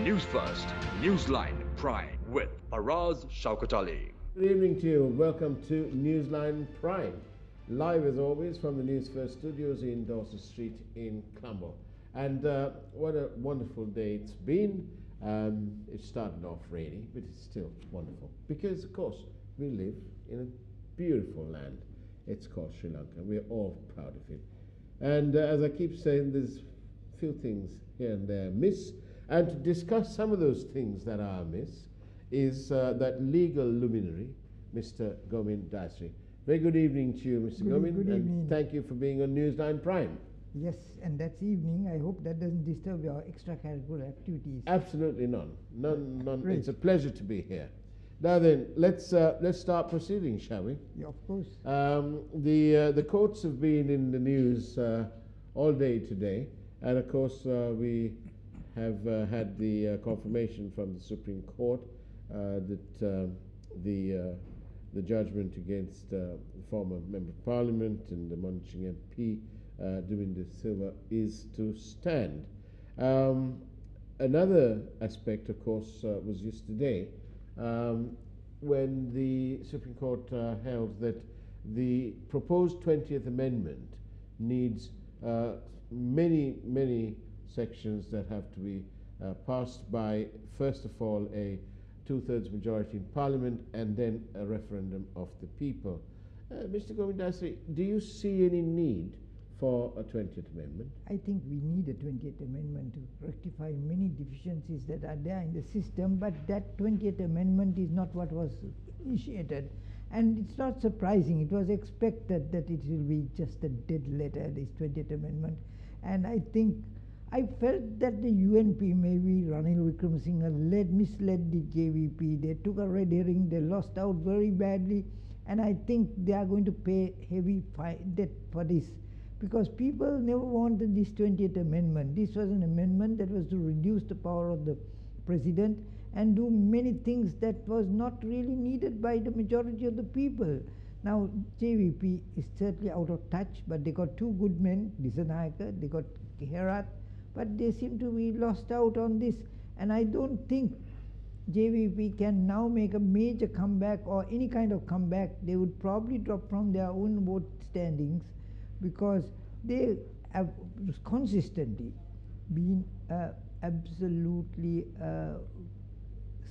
Newsfirst, Newsline Prime with Faraz Shaukat Ali. Good evening to you. Welcome to Newsline Prime. Live as always from the Newsfirst studios in Dorset Street in Colombo. And what a wonderful day it's been. It started off rainy, but it's still wonderful. Because, of course, we live in a beautiful land. It's called Sri Lanka. We're all proud of it. And as I keep saying, there's few things here and there miss. And to discuss some of those things that are amiss is that legal luminary, Mr. Govind Dasri. Very good evening to you, Mr. Govind. Good evening. And thank you for being on Newsline Prime. Yes, and that's evening. I hope that doesn't disturb your extracurricular activities. Absolutely none. None. Great. It's a pleasure to be here. Now then, let's start proceeding, shall we? Yeah, of course. The courts have been in the news all day today, and of course we have had the confirmation from the Supreme Court that the judgment against the former Member of Parliament and the Munching MP, Davinder Silva, is to stand. Another aspect, of course, was yesterday when the Supreme Court held that the proposed 20th Amendment needs many sections that have to be passed by, first of all, a two-thirds majority in Parliament and then a referendum of the people. Mr. Govindasri, do you see any need for a 20th Amendment? I think we need a 20th Amendment to rectify many deficiencies that are there in the system, but that 20th Amendment is not what was initiated. And it's not surprising. It was expected that it will be just a dead letter, this 20th Amendment. And I felt that the UNP, maybe Ranil Wickremesinghe, misled the JVP. They took a red herring, they lost out very badly, and I think they are going to pay heavy debt for this. Because people never wanted this 20th Amendment. This was an amendment that was to reduce the power of the President and do many things that was not really needed by the majority of the people. Now, JVP is certainly out of touch, but they got two good men, Disanayake, they got Herath, but they seem to be lost out on this. And I don't think JVP can now make a major comeback or any kind of comeback. They would probably drop from their own vote standings because they have consistently been absolutely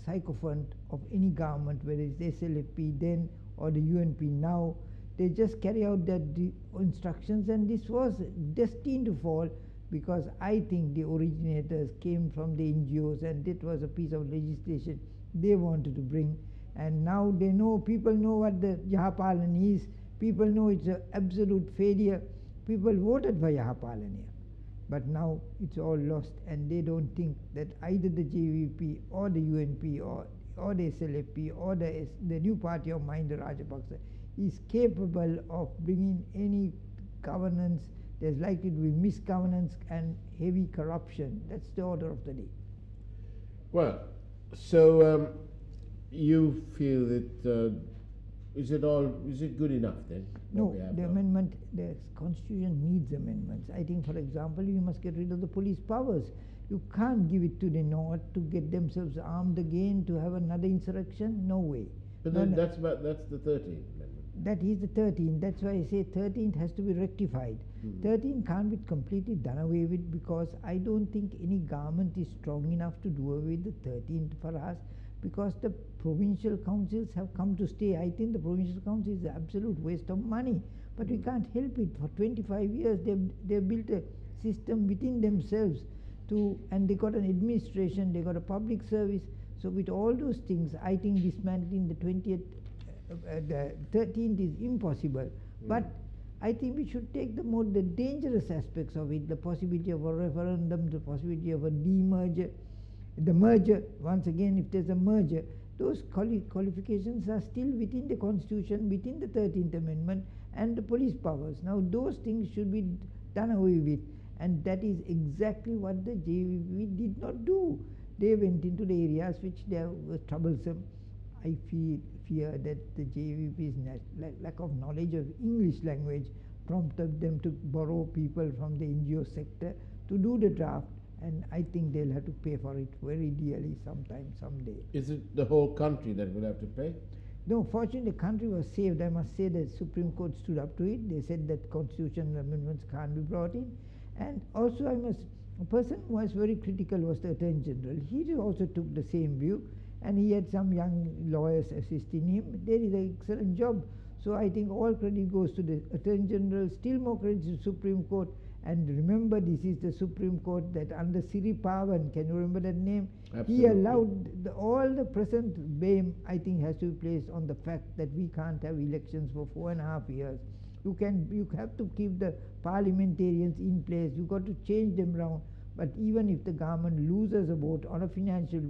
sycophant of any government, whether it's SLFP then or the UNP now. They just carry out their instructions, and this was destined to fall because I think the originators came from the NGOs, and it was a piece of legislation they wanted to bring. And now they know, people know what the Yahapalan is. People know it's an absolute failure. People voted for Yahapalania. But now it's all lost, and they don't think that either the JVP or the UNP or the SLFP or the new party of Mahinda Rajapaksa is capable of bringing any governance. There's likely to be misgovernance and heavy corruption. That's the order of the day. Well, so you feel that is it good enough then? No, the amendment, the Constitution needs amendments. I think, for example, you must get rid of the police powers. You can't give it to the North to get themselves armed again, to have another insurrection. No way. But then that's the 13th Amendment. That is the 13th. That's why I say 13th has to be rectified. 13th can't be completely done away with, because I don't think any government is strong enough to do away with the 13th for us, because the provincial councils have come to stay. I think the provincial council is an absolute waste of money, but we can't help it. For 25 years they've built a system within themselves and they got an administration, they got a public service. So with all those things, I think dismantling the 13th is impossible. But I think we should take the dangerous aspects of it, the possibility of a referendum, the possibility of a demerger, the merger. Once again, if there's a merger, those qualifications are still within the Constitution, within the 13th Amendment and the police powers. Now those things should be done away with, and that is exactly what the JVP did not do. They went into the areas which were troublesome. I fear that the JVP's lack of knowledge of English language prompted them to borrow people from the NGO sector to do the draft, and I think they'll have to pay for it very dearly sometime, someday. Is it the whole country that will have to pay? No, fortunately the country was saved. I must say the Supreme Court stood up to it. They said that constitutional amendments can't be brought in. And also a person who was very critical was the Attorney General. He also took the same view, and he had some young lawyers assisting him. They did an excellent job. So I think all credit goes to the Attorney General, still more credit to the Supreme Court. And remember, this is the Supreme Court that under Siri Pavan, can you remember that name? Absolutely. He allowed all the present blame, I think, has to be placed on the fact that we can't have elections for 4.5 years. You have to keep the parliamentarians in place. You got to change them around. But even if the government loses a vote on a financial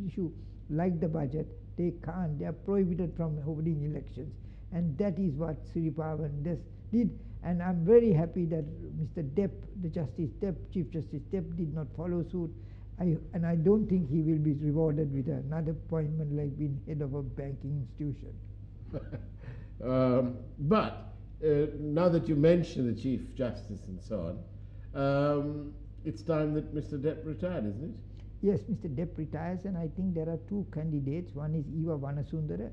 issue like the budget, they can't. They are prohibited from holding elections. And that is what Siri Pavan did. And I'm very happy that Mr. Depp, Chief Justice Depp, did not follow suit. And I don't think he will be rewarded with another appointment like being head of a banking institution. But now that you mention the Chief Justice and so on, it's time that Mr. Depp retired, isn't it? Yes, Mr. Depp retires, and I think there are two candidates. One is Eva Vanasundara,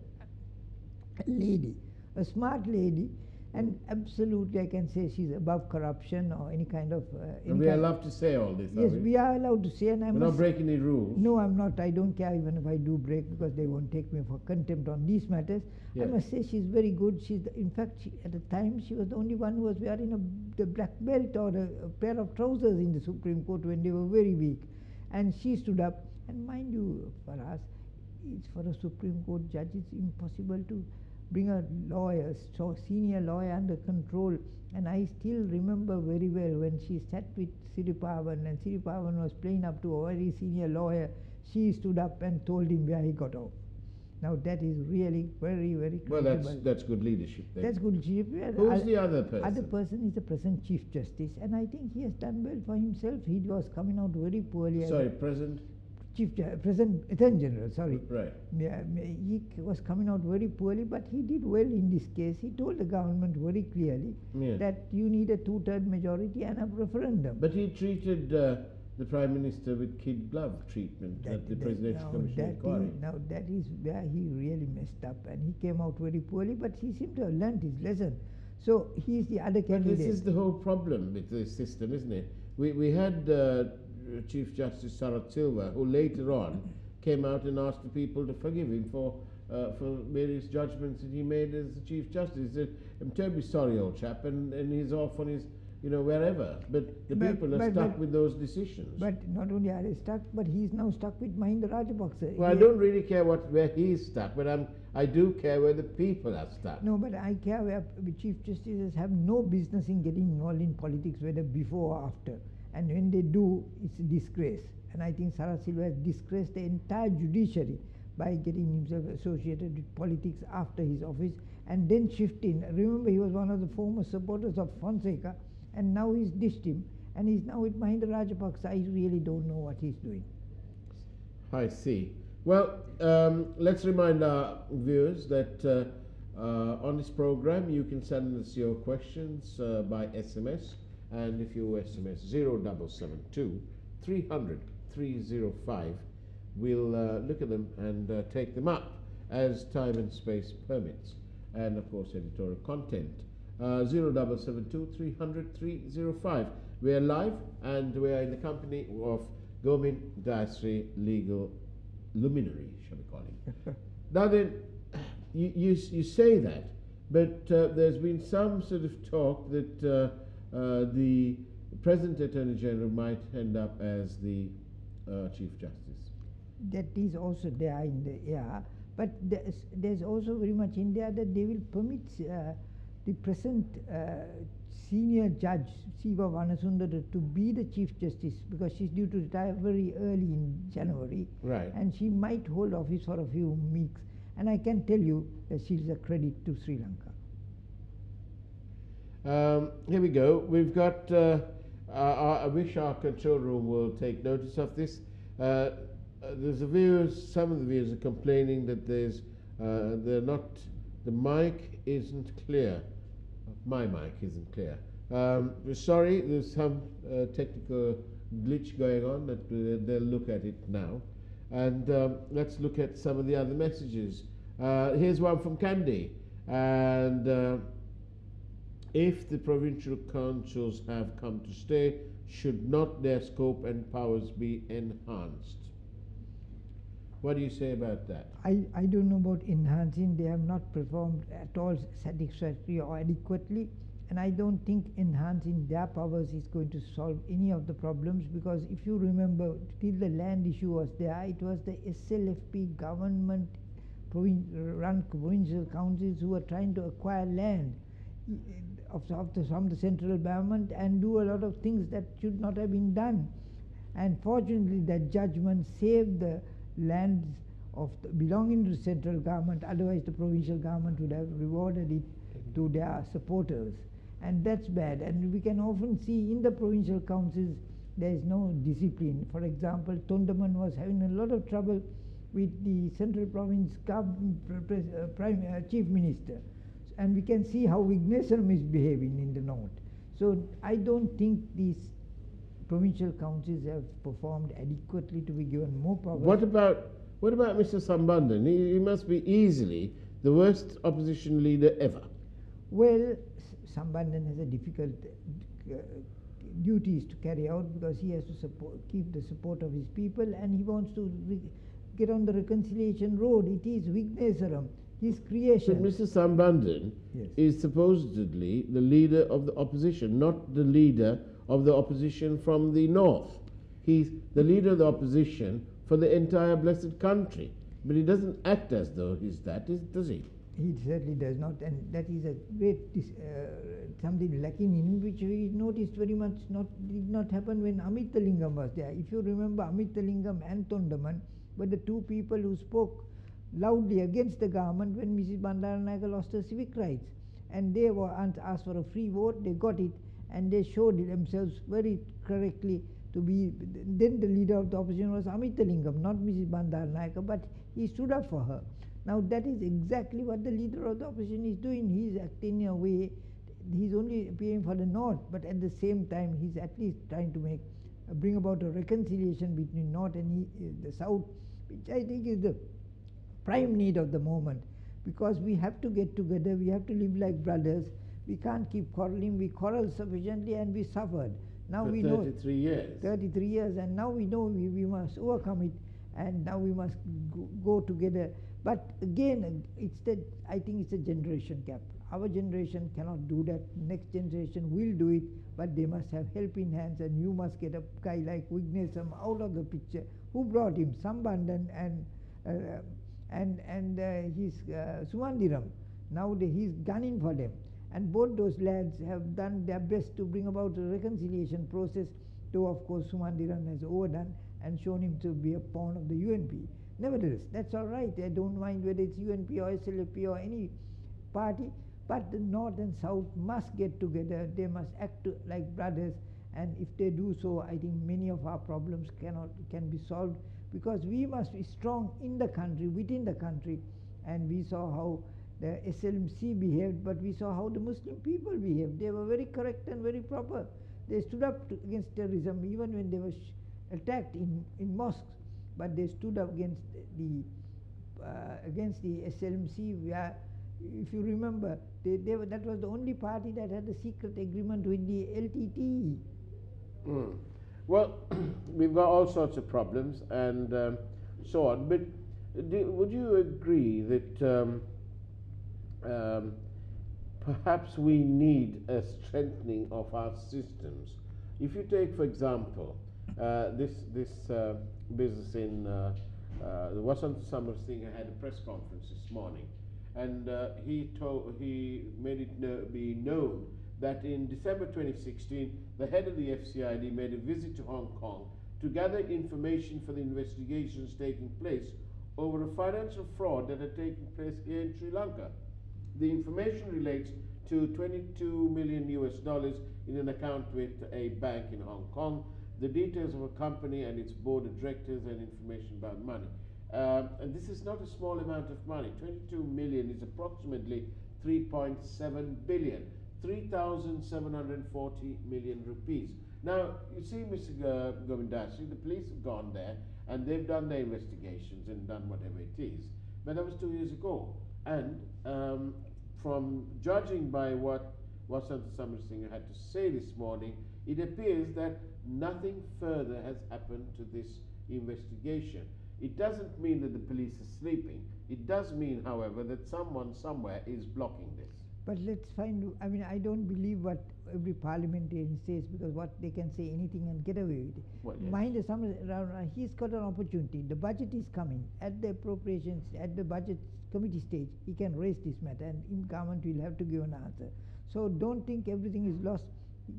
a lady, a smart lady, and absolutely I can say she's above corruption or any kind of... and we are allowed to say all this, yes, we are allowed to say, and we're not breaking any rules. No, I'm not. I don't care even if I do break, because they won't take me for contempt on these matters. Yes. I must say she's very good. In fact, at the time, she was the only one who was wearing the black belt or a pair of trousers in the Supreme Court when they were very weak. And she stood up, and mind you, for us, it's for a Supreme Court judge, it's impossible to bring a lawyer, so senior lawyer, under control. And I still remember very well when she sat with Siri Pavan, and Siri Pavan was playing up to a very senior lawyer. She stood up and told him where he got off. Now that is really very, very credible. Well, that's good leadership then. That's good leadership. Who's the other person? Other person is the present Chief Justice, and I think he has done well for himself. He was coming out very poorly. Sorry, present Attorney General, sorry. Right. Yeah, he was coming out very poorly, but he did well in this case. He told the government very clearly that you need a 2/3 majority and a referendum. But he treated the Prime Minister with kid glove treatment at the Presidential Commission inquiry. Now that is where he really messed up, and he came out very poorly, but he seemed to have learnt his lesson. So he is the other candidate. But this is the whole problem with this system, isn't it? We had Chief Justice Sarath Silva, who later on came out and asked the people to forgive him for various judgments that he made as the Chief Justice. He said, I'm terribly sorry, old chap, and he's off on his, wherever. But the people are stuck with those decisions. But not only are they stuck, but he's now stuck with Mahinda Rajapaksa. Well, I don't really care where he's stuck, but I do care where the people are stuck. No, but I care where Chief Justices have no business in getting involved in politics, whether before or after. And when they do, it's a disgrace. And I think Sarath Silva has disgraced the entire judiciary by getting himself associated with politics after his office and then shifting. Remember, he was one of the former supporters of Fonseca, and now he's dished him. And he's now with Mahinda Rajapaksa. I really don't know what he's doing. I see. Well, let's remind our viewers that on this program you can send us your questions by SMS. And if you SMS 0772 300 305, we'll look at them and take them up as time and space permits. And of course, editorial content. 0772 300 305. We are live, and we are in the company of Gomin Dayasri Legal Luminary, shall we call him. Now then, you say that, but there's been some sort of talk that the present Attorney General might end up as the Chief Justice. That is also there in the air, but there's also very much in there that they will permit the present senior judge, Siva Vanasundara, to be the Chief Justice, because she's due to retire very early in January. Right. And she might hold office for a few weeks. And I can tell you that she's a credit to Sri Lanka. Here we go. We've got, I wish our control room will take notice of this. There's some of the viewers are complaining that the mic isn't clear. My mic isn't clear. We're sorry, there's some technical glitch going on, that they'll look at it now. And let's look at some of the other messages. Here's one from Candy. And if the provincial councils have come to stay, should not their scope and powers be enhanced? What do you say about that? I don't know about enhancing. They have not performed at all satisfactorily or adequately, and I don't think enhancing their powers is going to solve any of the problems, because if you remember, till the land issue was there, it was the SLFP government run provincial councils who were trying to acquire land from the central government and do a lot of things that should not have been done. And fortunately, that judgment saved the lands belonging to the central government. Otherwise, the provincial government would have rewarded it to their supporters, and that's bad. And we can often see in the provincial councils there is no discipline. For example, Tondaman was having a lot of trouble with the central province chief minister, and we can see how Vignesaram is behaving in the north. So I don't think these provincial councils have performed adequately to be given more power. What about Mr. Sambandan? He must be easily the worst opposition leader ever. Well, Sambandan has a difficult duties to carry out, because he has to keep the support of his people, and he wants to get on the reconciliation road. It is Vignesaram, his creation. But Mr. Sambandan is supposedly the leader of the opposition, not the leader of the opposition from the north. He's the leader of the opposition for the entire blessed country. But he doesn't act as though he's that, does he? He certainly does not, and that is a great something lacking in him, which we noticed very much did not happen when Amithalingam was there. If you remember, Amithalingam and Tondaman were the two people who spoke loudly against the government when Mrs. Bandaranaike lost her civic rights. And they were asked for a free vote, they got it, and they showed themselves very correctly to be. Then the leader of the opposition was Amithalingam, not Mrs. Bandaranaike, but he stood up for her. Now that is exactly what the leader of the opposition is doing. He is acting in a way, he's only appearing for the north, but at the same time he's at least trying to bring about a reconciliation between north and the south, which I think is the prime need of the moment, because we have to get together, we have to live like brothers. We can't keep quarreling. We quarreled sufficiently and we suffered. Now we know 33 years. 33 years, and now we know we must overcome it, and now we must go together. But again, I think it's a generation gap. Our generation cannot do that. Next generation will do it, but they must have helping hands, and you must get a guy like Vignesaram out of the picture. Who brought him? Sambandan and his Sumandiram. Now he's gunning for them. And both those lads have done their best to bring about a reconciliation process, though of course Sumandiran has overdone and shown him to be a pawn of the UNP. Nevertheless, that's all right. I don't mind whether it's UNP or SLFP or any party, but the North and South must get together. They must act like brothers, and if they do so, I think many of our problems can be solved, because we must be strong in the country, within the country. And we saw how the SLMC behaved, but we saw how the Muslim people behaved. They were very correct and very proper. They stood up against terrorism even when they were attacked in mosques, but they stood up against the SLMC. Where, if you remember, that was the only party that had a secret agreement with the LTTE. Well, we've got all sorts of problems and so on, but would you agree that perhaps we need a strengthening of our systems? If you take, for example, this business in Vasant Samar Singh had a press conference this morning, and he made it be known that in December 2016, the head of the FCID made a visit to Hong Kong to gather information for the investigations taking place over a financial fraud that had taken place here in Sri Lanka. The information relates to $22 million in an account with a bank in Hong Kong, the details of a company and its board of directors, and information about money. And this is not a small amount of money. 22 million is approximately 3.7 billion, 3,740 million rupees. Now, you see, Mr. Govindasri, the police have gone there and they've done their investigations and done whatever it is. But that was 2 years ago. And from judging by what Vasant Samarasinha had to say this morning, it appears that nothing further has happened to this investigation. It doesn't mean that the police are sleeping. It does mean, however, that someone somewhere is blocking this. But let's find, I mean, I don't believe what every parliamentarian says, because what they can say anything and get away with it. Well, yes. Mind he's got an opportunity. The budget is coming. At the appropriations, at the budget committee stage, he can raise this matter and in government will have to give an answer. So don't think everything is lost.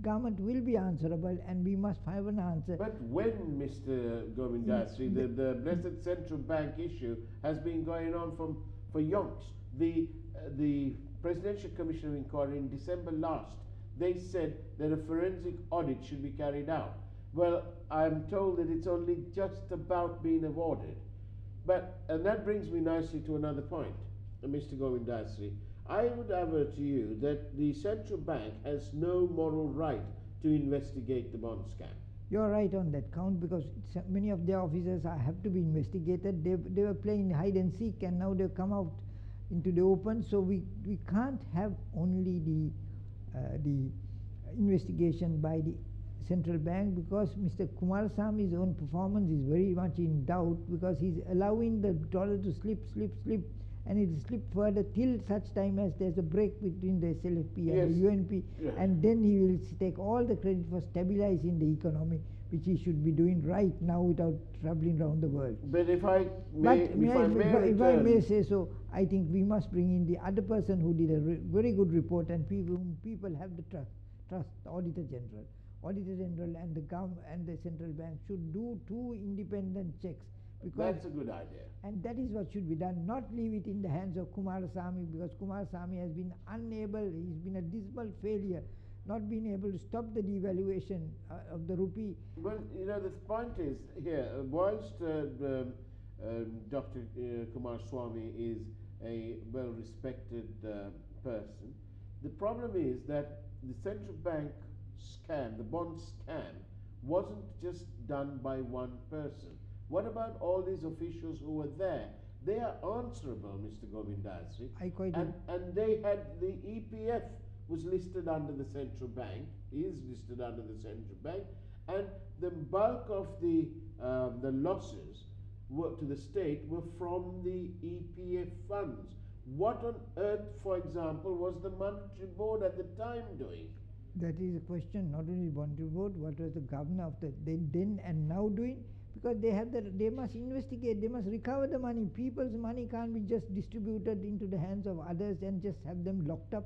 Government will be answerable and we must find an answer. But when, Mr. Govindasri, the Blessed Central Bank issue has been going on for yonks. The Presidential Commission of Inquiry in December last, they said that a forensic audit should be carried out. Well, I'm told that it's only just about being awarded. And that brings me nicely to another point, Mr. Govindasri. I would aver to you that the central bank has no moral right to investigate the bond scam. You're right on that count, because many of their officers have to be investigated. They were playing hide and seek and now they've come out into the open. So we can't have only the investigation by the central bank, because Mr. Kumaraswamy's own performance is very much in doubt, because he's allowing the dollar to slip, and it will slip further till such time as there's a break between the SLFP and the UNP, and then he will take all the credit for stabilizing the economy, which he should be doing right now without traveling around the world. But if I may say so, I think we must bring in the other person who did a very good report, and whom people have the trust, the Auditor General. Auditor General and the government and the central bank should do 2 independent checks. Because that's a good idea. And that is what should be done, not leave it in the hands of Kumaraswamy, because Kumaraswamy has been unable, he's been a dismal failure, not being able to stop the devaluation of the rupee. Well, you know, the point is here, whilst Dr. Kumaraswamy is a well-respected person, the problem is that the central bank scam, the bond scam, wasn't just done by one person. What about all these officials who were there? They are answerable, Mr. Govindasri. And they had the EPF was listed under the central bank, is listed under the central bank, and the bulk of the losses to the state were from the EPF funds. What on earth, for example, was the Monetary Board at the time doing? That is a question, not only Monetary Board, what was the governor of the then and now doing? Because they must investigate, they must recover the money. People's money can't be just distributed into the hands of others and just have them locked up.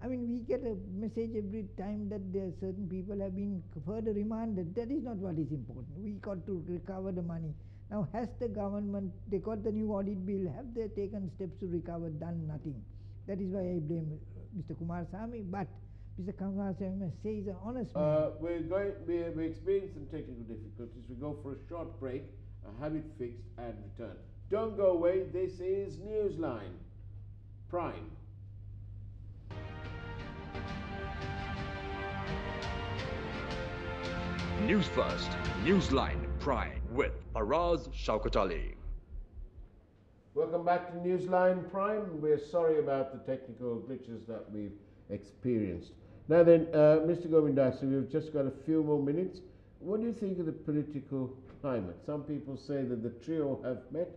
I mean, we get a message every time that there are certain people have been further remanded. That is not what is important. We got to recover the money. Now, has the government, they got the new audit bill, have they taken steps to recover? Done nothing. That is why I blame Mr. Kumaraswamy, but Mr. Kumaraswamy must say he's an honest man. We're experiencing some technical difficulties. We go for a short break, have it fixed and return. Don't go away. This is Newsline Prime. Newsfirst, Newsline Prime with Faraz Shaukat Ali. Welcome back to Newsline Prime. We're sorry about the technical glitches that we've experienced. Now then, Mr. Govindasri, we've just got a few more minutes. What do you think of the political climate? Some people say that the trio have met.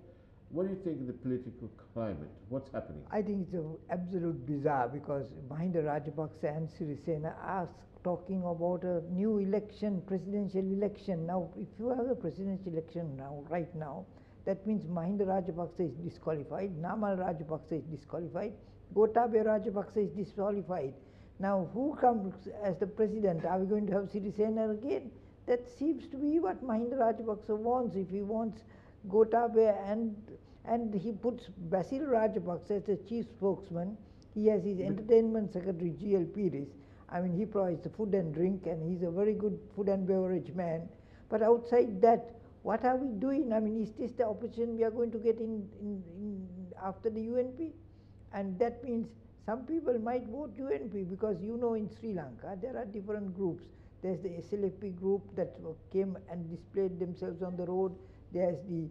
What do you think of the political climate? What's happening? I think it's an absolute bizarre, because Mahinda Rajapaksa and Sirisena are talking about a new election, presidential election. Now, if you have a presidential election now, right now, that means Mahinda Rajapaksa is disqualified, Namal Rajapaksa is disqualified, Gotabaya Rajapaksa is disqualified. Now, who comes as the president? Are we going to have Sirisena again? That seems to be what Mahinda Rajapaksa wants. If he wants Gotabaya and he puts Basil Rajapaksa as the chief spokesman, he has his entertainment secretary, G.L. Pires. I mean, he provides the food and drink, and he's a very good food and beverage man. But outside that, what are we doing? I mean, is this the opposition we are going to get in after the UNP? And that means some people might vote UNP, because you know in Sri Lanka there are different groups. there's the SLFP group that came and displayed themselves on the road, there's the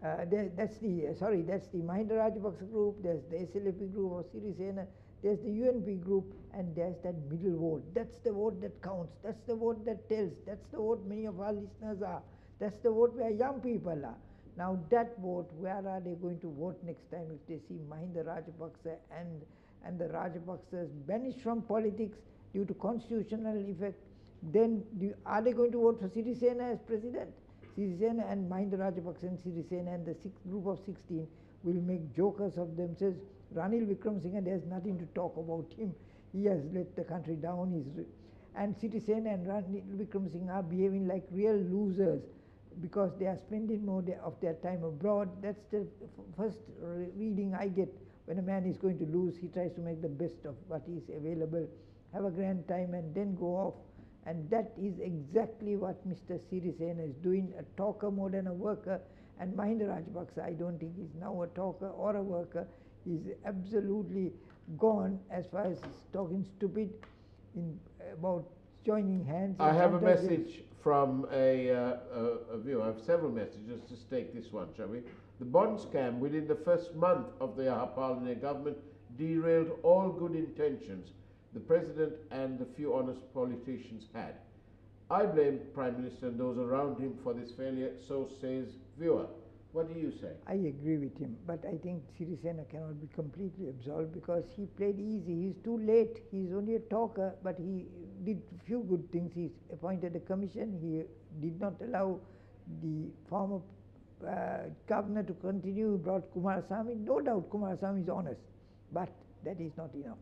that's the Mahinda Rajapaksa group, there's the SLFP group of Sirisena, there's the UNP group, and there's that middle vote. That's the vote that counts, that's the vote that tells, that's the vote many of our listeners are, that's the vote where young people are. Now that vote, where are they going to vote next time if they see Mahinda Rajapaksa and the Rajapaksas banished from politics due to constitutional effect? Then are they going to vote for Sirisena as president? Sirisena and Mahinda Rajapaksa and Sirisena and the group of 16 will make jokers of themselves. Ranil Wickremesinghe, there's nothing to talk about him. He has let the country down. And Sirisena and Ranil Wickremesinghe are behaving like real losers because they are spending more of their time abroad. That's the first reading I get. When a man is going to lose, he tries to make the best of what is available, have a grand time and then go off. And that is exactly what Mr. Sirisena is doing, a talker more than a worker. And Mahinda Rajapaksa, I don't think he's now a talker or a worker. He's absolutely gone as far as talking stupid about joining hands. I have a message from a viewer. I have several messages. Just take this one, shall we? The bond scam within the first month of the Palane government derailed all good intentions the President and the few honest politicians had. I blame Prime Minister and those around him for this failure, so says viewer. What do you say? I agree with him, but I think Sirisena cannot be completely absolved because he played easy. He's too late. He's only a talker, but he did a few good things. He appointed a commission. He did not allow the former governor to continue. He brought Kumarasamy. No doubt Kumarasamy is honest, but that is not enough.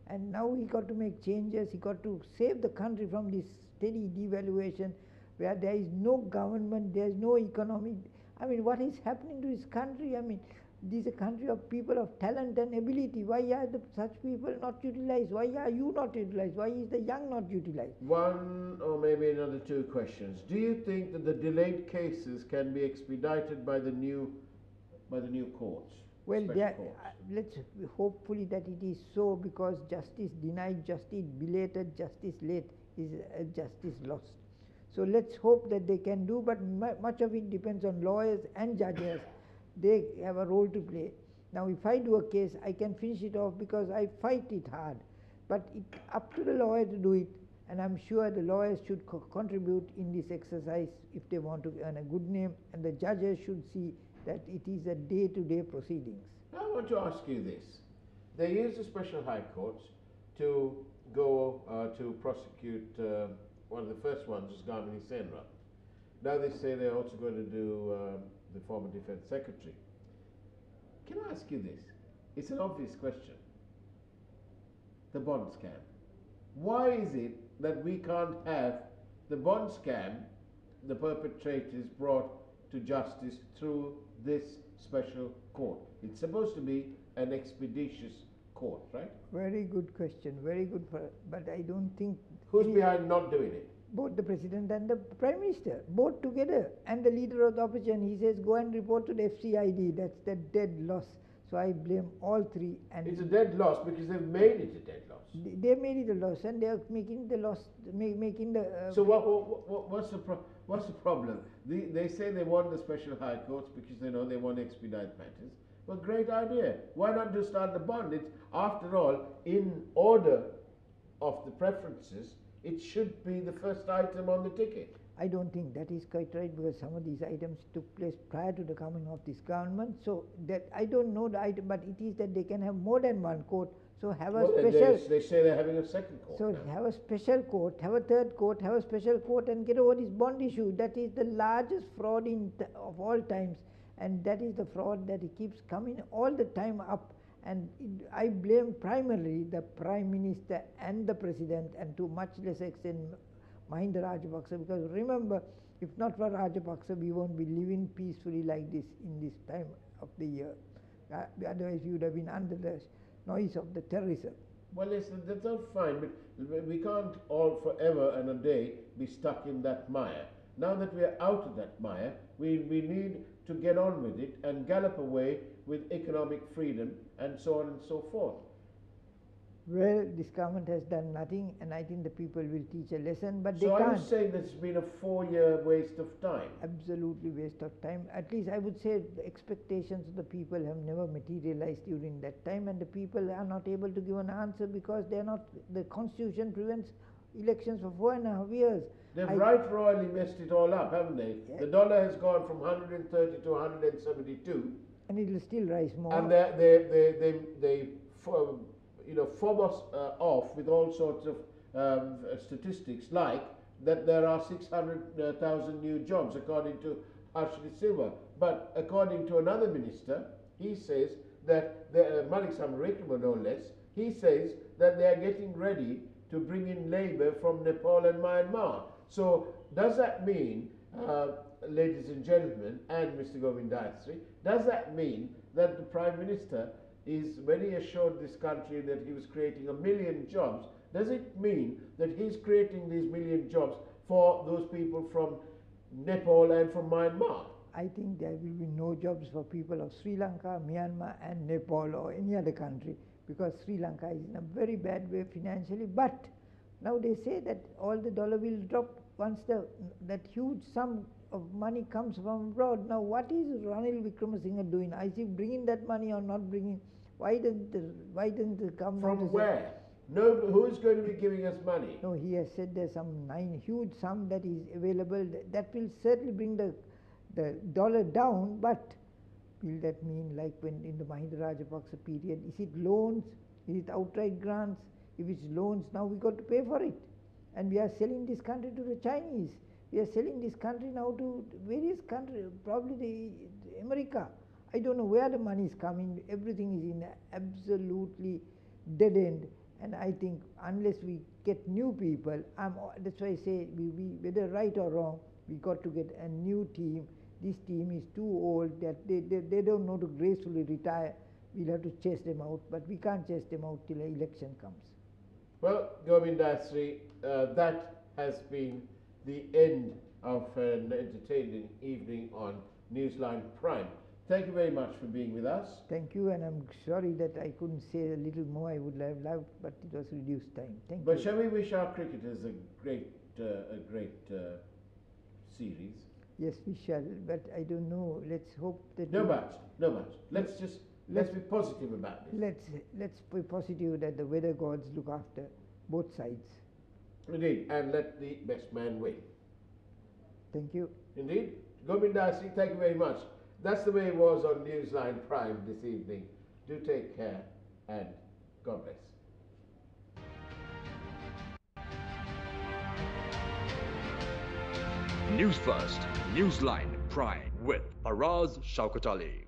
And now he got to make changes. He got to save the country from this steady devaluation where there is no government, there is no economy. I mean, what is happening to this country? I mean, this is a country of people of talent and ability. Why are such people not utilized? Why are you not utilized? Why is the young not utilized? One or maybe another two questions. Do you think that the delayed cases can be expedited by the new courts? Well, let's hopefully that it is so, because justice denied, justice belated, justice late is justice lost. So let's hope that they can do, but much of it depends on lawyers and judges. They have a role to play. Now if I do a case, I can finish it off because I fight it hard. But it's up to the lawyer to do it, and I'm sure the lawyers should contribute in this exercise if they want to earn a good name, and the judges should see that it is a day-to-day proceedings. Now I want to ask you this. They use the special high courts to go to prosecute one of the first ones was Gamini Senra. Now they say they're also going to do the former Defence Secretary. Can I ask you this? It's an obvious question. The bond scam. Why is it that we can't have the bond scam, the perpetrators brought to justice through this special court? It's supposed to be an expeditious court, right? Very good question, very good, but I don't think... Who's behind not doing it? Both the President and the Prime Minister, both together, and the leader of the opposition. He says, go and report to the FCID, that's the dead loss. So I blame all three. And it's a dead loss because they've made it a dead loss. They made it a loss, and they are making the loss, making the... so what's the problem? They say they want the special high courts because they know they want to expedite matters. Well, great idea. Why not just start the bond? It's, after all, in order of the preferences, it should be the first item on the ticket. I don't think that is quite right, because some of these items took place prior to the coming of this government. So that I don't know the item, but it is that they can have more than one court. So have a special... They say they're having a second court. So now have a special court, have a third court, have a special court, and get over this bond issue. That is the largest fraud of all times. And that is the fraud that keeps coming all the time up. And I blame primarily the Prime Minister and the President, and to much less extent Mahinda Rajapaksa, because remember, if not for Rajapaksa, we won't be living peacefully like this in this time of the year. Otherwise we would have been under the noise of the terrorism. Well, listen, that's all fine, but we can't all forever and a day be stuck in that mire. Now that we are out of that mire, we need to get on with it and gallop away with economic freedom and so on and so forth. Well, this government has done nothing, and I think the people will teach a lesson, but they So can't. are you saying that it's been a 4-year waste of time? Absolutely waste of time. At least I would say the expectations of the people have never materialized during that time, and the people are not able to give an answer because they are not. The constitution prevents elections for 4.5 years. They've right royally messed it all up, haven't they? Yeah. The dollar has gone from 130 to 172, And it will still rise more. and they fob us off with all sorts of statistics, like that there are 600,000 new jobs according to Ashley Silver. But according to another minister, he says that Malik Samarikrama no less, he says that they are getting ready to bring in labour from Nepal and Myanmar. So does that mean, ladies and gentlemen, and Mr. Govindasri, does that mean that the Prime Minister is, when he assured this country that he was creating 1 million jobs, does it mean that he's creating these 1 million jobs for those people from Nepal and from Myanmar? I think there will be no jobs for people of Sri Lanka, Myanmar and Nepal or any other country, because Sri Lanka is in a very bad way financially. But now they say that all the dollar will drop once that huge sum of money comes from abroad. Now what is Ranil Wickremesinghe doing? Is he bringing that money or not bringing? Why doesn't the government... From where? No, who is going to be giving us money? No, he has said there's some huge sum that is available. That will certainly bring the dollar down, but will that mean like when in the Mahinda Rajapaksa period, is it loans? Is it outright grants? If it's loans, now we got to pay for it. And we are selling this country to the Chinese. We are selling this country now to various countries, probably the America. I don't know where the money is coming. Everything is in absolutely dead end. And I think unless we get new people, that's why I say, whether right or wrong, we got to get a new team. This team is too old, that they don't know to gracefully retire. We'll have to chase them out, but we can't chase them out till an election comes. Well, Govindasri, that has been the end of an entertaining evening on Newsline Prime. Thank you very much for being with us. Thank you, and I'm sorry that I couldn't say a little more. I would have loved, but it was reduced time. Thank you. But shall we wish our cricketers a great series? Yes, we shall, but I don't know. Let's hope that... No much. Let's be positive about this. Let's be positive that the weather gods look after both sides. Indeed, and let the best man win. Thank you. Indeed. Govindasri, thank you very much. That's the way it was on Newsline Prime this evening. Do take care and God bless. News First, Newsline Prime with Faraz Shaukat Ali.